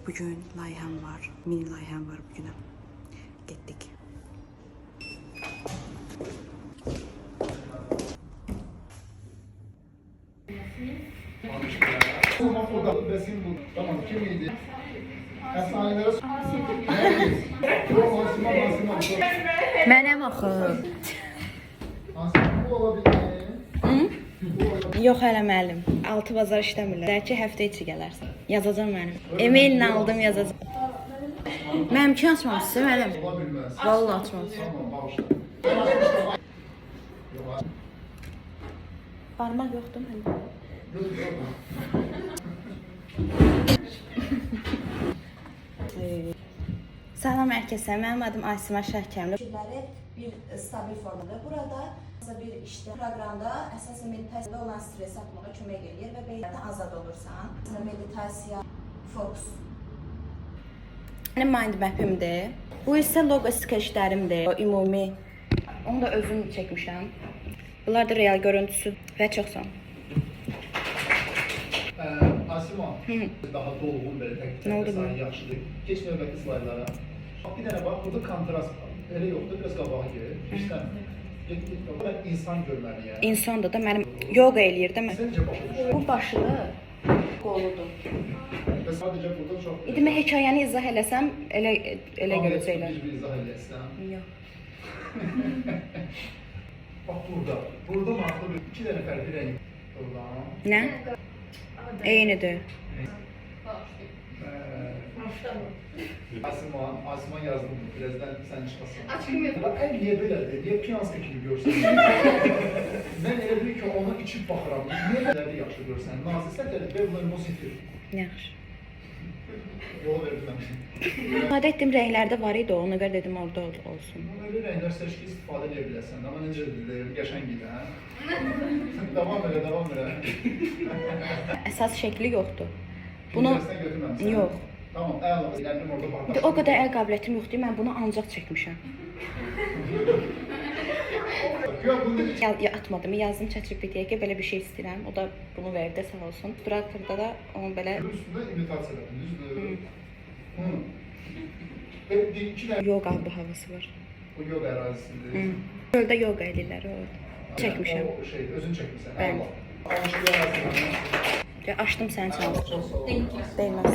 Bugün layihəm var, mini layihəm var bugünə. Getdik. Tamam, kimiydi? Efsanelere Mənəm axı. bu olabilir. Yox hələ müəllim. 6 bazar işləmirlər. Bəlkə həftə içi gələrsən. Yazacağam mənim. Emailini aldım, yazacağam. Mənim kim açmamışsın müəllim? Ola bilmez. Vallahi açmamışsın. Tamam, bağışla. Barmaq yoxdur məndə. Salam hər kəsə. Mənim adım Aysima Şəhkəmli. Fikirləri bir stabil formada. Burada bir işdə, proqramda əsasən meditasiyada olan stresi atmağa kömək edir və beynində azad olursan. Meditasiya, fokus. Mənim mind map'imdir. Bu isə logo skeçlərimdir. O ümumi. Onu da özüm çəkmişəm. Bunlar da real görüntüsü və çox sağ ol. Asima, daha dolğun belə təklif etsən yaxşıdır. Geç növbəti slaytlara. Bir dənə bax, burada kontrast var. Elə yoxdur, biraz qabağa gir. İstən. Get. Mən insan görməliyəm. İnsandır da mənim yoga eləyir də mən. Səncə başa düşür? Bu başlı qoludur. Və sadəcə burada çox... İndi mən hekayəni izah eləsəm, elə görəcəklər. Bir izah eləsən. Yox. Bax burada. Burada maraqlı bir iki dənə fərqli rəng. Buradan. Nə? Eynidir. Asma yazdım. Birazdan sen çıxasın. Açıqım yox. Bax, niyə belədir? Niyə piyanska kimi görsən? Mən elə bir ki, ona içib baxıram. Niyə belədir yaxşı görsən? Nazir sətəli, Bevlan Mosifir. Yaxşı. Yola verdim mən. İstifadə etdiyim rənglərdə var idi, ona görə dedim orada olsun. Böyle rənglər seçki istifadə edə bilərsən. Amma necə deyir, qəşəng idi, hə? Davam elə. Əsas şəkli yoxdur. Bunu götürməmsən? Yox. Tamam, əla. İlərdim orada bardaş. O qədər əl qabiliyyətim yoxdur, mən bunu ancaq çəkmişəm. Yox, bunu Atmadım, yazdım ChatGPT-yə ki, belə bir şey istəyirəm. O da bunu verdi, sağ olsun. Traktorda da onu belə... üstündə imitasiya edin, düzdür? Və iki dənə Yoga bu havası var. bu yoga ərazisidir. Göldə yoga edirlər orada. Çəkmişəm. O şey, özün çəkmişsən. Bəli. Allah. Alışlı ərazisindən. Açdım sənin üçün. Çox sağ ol. Değməz.